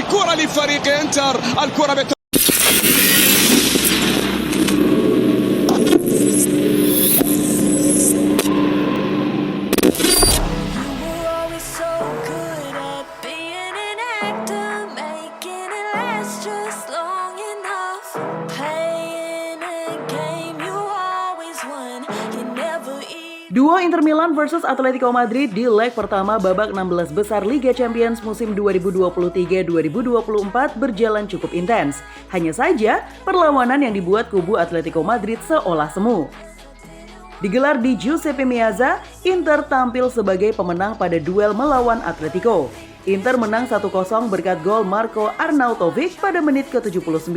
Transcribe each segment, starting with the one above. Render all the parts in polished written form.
كرة لفريق انتر الكرة Duo Inter Milan versus Atletico Madrid di leg pertama babak 16 besar Liga Champions musim 2023-2024 berjalan cukup intens. Hanya saja, perlawanan yang dibuat kubu Atletico Madrid seolah semu. Digelar di Giuseppe Meazza, Inter tampil sebagai pemenang pada duel melawan Atletico. Inter menang 1-0 berkat gol Marko Arnautovic pada menit ke-79.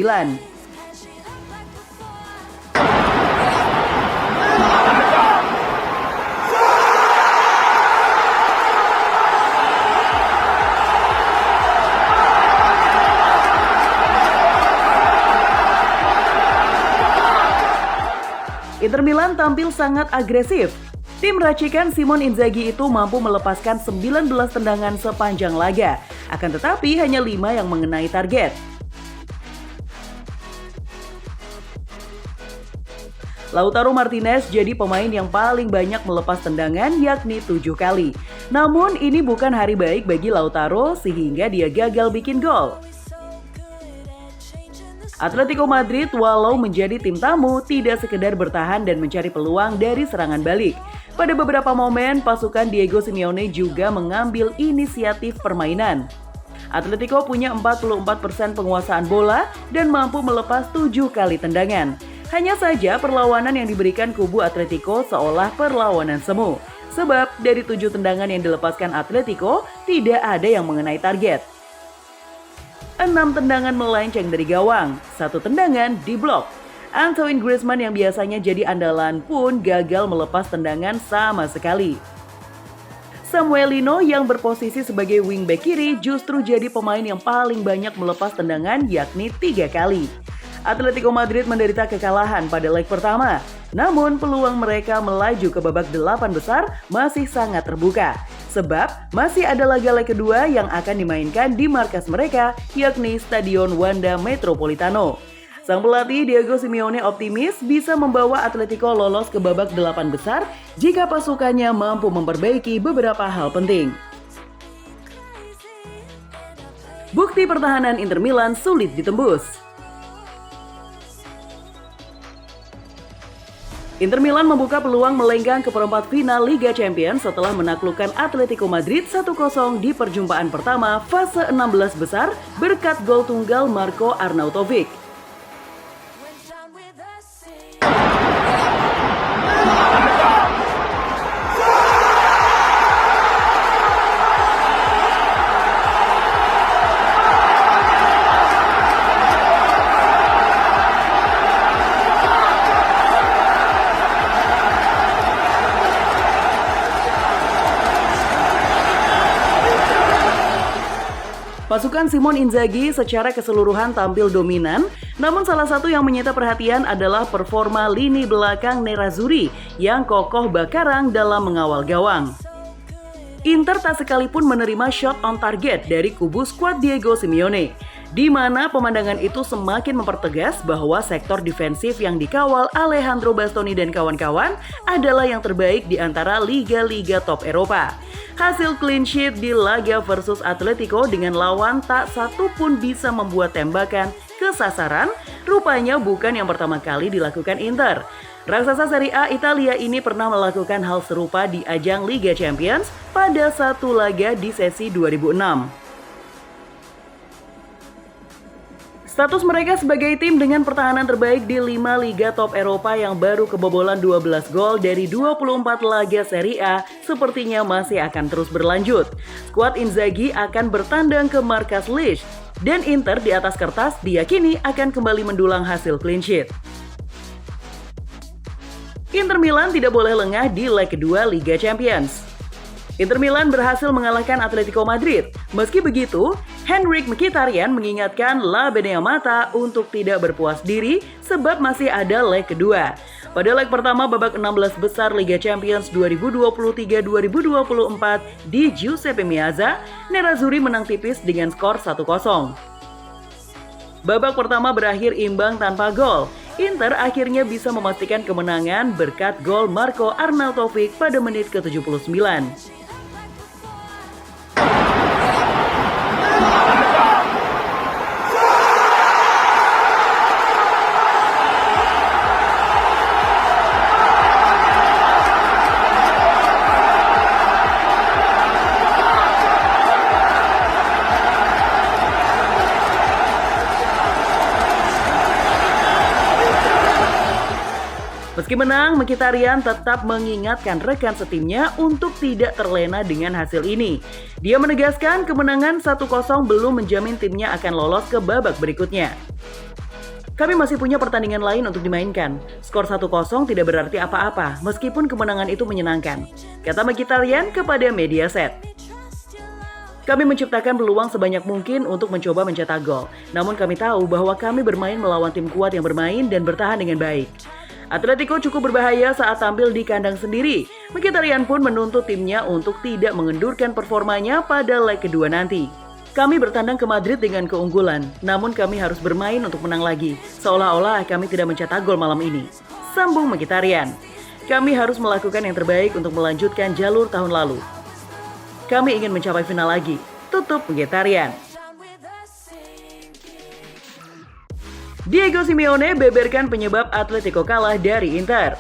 Inter Milan tampil sangat agresif. Tim racikan Simone Inzaghi itu mampu melepaskan 19 tendangan sepanjang laga. Akan tetapi hanya 5 yang mengenai target. Lautaro Martinez jadi pemain yang paling banyak melepas tendangan, yakni 7 kali. Namun ini bukan hari baik bagi Lautaro sehingga dia gagal bikin gol. Atletico Madrid walau menjadi tim tamu tidak sekedar bertahan dan mencari peluang dari serangan balik. Pada beberapa momen, pasukan Diego Simeone juga mengambil inisiatif permainan. Atletico punya 44% penguasaan bola dan mampu melepas 7 kali tendangan. Hanya saja perlawanan yang diberikan kubu Atletico seolah perlawanan semu. Sebab dari 7 tendangan yang dilepaskan Atletico, tidak ada yang mengenai target. 6 tendangan melenceng dari gawang, 1 tendangan diblok. Antoine Griezmann yang biasanya jadi andalan pun gagal melepas tendangan sama sekali. Samuel Lino yang berposisi sebagai wingback kiri justru jadi pemain yang paling banyak melepas tendangan, yakni 3 kali. Atletico Madrid menderita kekalahan pada leg pertama, namun peluang mereka melaju ke babak 8 besar masih sangat terbuka. Sebab masih ada laga leg kedua yang akan dimainkan di markas mereka, yakni Stadion Wanda Metropolitano. Sang pelatih Diego Simeone optimis bisa membawa Atletico lolos ke babak 8 besar jika pasukannya mampu memperbaiki beberapa hal penting. Bukti pertahanan Inter Milan sulit ditembus. Inter Milan membuka peluang melenggang ke perempat final Liga Champions setelah menaklukkan Atletico Madrid 1-0 di perjumpaan pertama fase 16 besar berkat gol tunggal Marko Arnautovic. Pasukan Simone Inzaghi secara keseluruhan tampil dominan, namun salah satu yang menyita perhatian adalah performa lini belakang Nerazzurri yang kokoh bakarang dalam mengawal gawang. Inter tak sekalipun menerima shot on target dari kubu skuad Diego Simeone, di mana pemandangan itu semakin mempertegas bahwa sektor defensif yang dikawal Alejandro Bastoni dan kawan-kawan adalah yang terbaik di antara liga-liga top Eropa. Hasil clean sheet di laga versus Atletico dengan lawan tak satu pun bisa membuat tembakan ke sasaran, rupanya bukan yang pertama kali dilakukan Inter. Raksasa Serie A Italia ini pernah melakukan hal serupa di ajang Liga Champions pada satu laga di sesi 2006. Status mereka sebagai tim dengan pertahanan terbaik di 5 liga top Eropa yang baru kebobolan 12 gol dari 24 laga Serie A sepertinya masih akan terus berlanjut. Skuad Inzaghi akan bertandang ke markas Lecce dan Inter di atas kertas diyakini akan kembali mendulang hasil clean sheet. Inter Milan tidak boleh lengah di leg kedua Liga Champions. Inter Milan berhasil mengalahkan Atletico Madrid. Meski begitu, Henrikh Mkhitaryan mengingatkan La Beneamata untuk tidak berpuas diri sebab masih ada leg kedua. Pada leg pertama babak 16 besar Liga Champions 2023-2024 di Giuseppe Meazza, Nerazzurri menang tipis dengan skor 1-0. Babak pertama berakhir imbang tanpa gol. Inter akhirnya bisa memastikan kemenangan berkat gol Marco Arnautovic pada menit ke-79. Meski menang, Mkhitaryan tetap mengingatkan rekan setimnya untuk tidak terlena dengan hasil ini. Dia menegaskan kemenangan 1-0 belum menjamin timnya akan lolos ke babak berikutnya. Kami masih punya pertandingan lain untuk dimainkan. Skor 1-0 tidak berarti apa-apa, meskipun kemenangan itu menyenangkan, kata Mkhitaryan kepada Mediaset. Kami menciptakan peluang sebanyak mungkin untuk mencoba mencetak gol. Namun kami tahu bahwa kami bermain melawan tim kuat yang bermain dan bertahan dengan baik. Atletico cukup berbahaya saat tampil di kandang sendiri. Mkhitaryan pun menuntut timnya untuk tidak mengendurkan performanya pada leg kedua nanti. Kami bertandang ke Madrid dengan keunggulan, namun kami harus bermain untuk menang lagi, seolah-olah kami tidak mencetak gol malam ini, sambung Mkhitaryan. Kami harus melakukan yang terbaik untuk melanjutkan jalur tahun lalu. Kami ingin mencapai final lagi, tutup Mkhitaryan. Diego Simeone beberkan penyebab Atletico kalah dari Inter.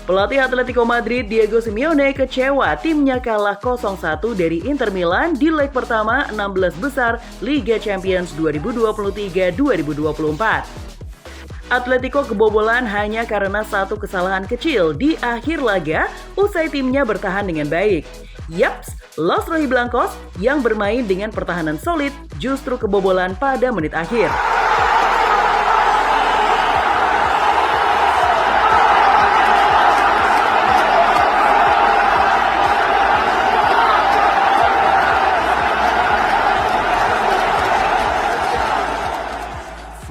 Pelatih Atletico Madrid Diego Simeone kecewa timnya kalah 0-1 dari Inter Milan di leg pertama 16 besar Liga Champions 2023-2024. Atletico kebobolan hanya karena satu kesalahan kecil di akhir laga usai timnya bertahan dengan baik. Yaps, Los Rojiblancos yang bermain dengan pertahanan solid justru kebobolan pada menit akhir.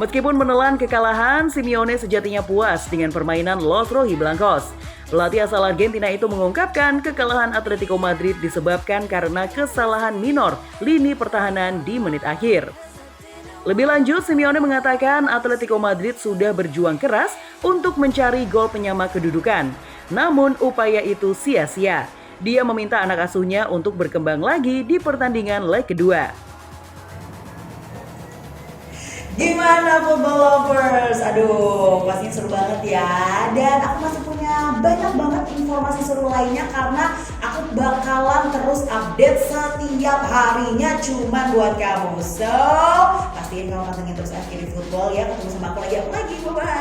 Meskipun menelan kekalahan, Simeone sejatinya puas dengan permainan Los Rojiblancos. Pelatih asal Argentina itu mengungkapkan kekalahan Atletico Madrid disebabkan karena kesalahan minor lini pertahanan di menit akhir. Lebih lanjut, Simeone mengatakan Atletico Madrid sudah berjuang keras untuk mencari gol penyama kedudukan. Namun upaya itu sia-sia. Dia meminta anak asuhnya untuk berkembang lagi di pertandingan leg kedua. Gimana football lovers? Aduh, pastinya seru banget ya. Dan aku masih punya banyak banget informasi seru lainnya karena aku bakalan terus update setiap harinya cuman buat kamu. So, pastiin kamu pantengin terus FKB Football ya. Ketemu sama aku lagi. Bye-bye.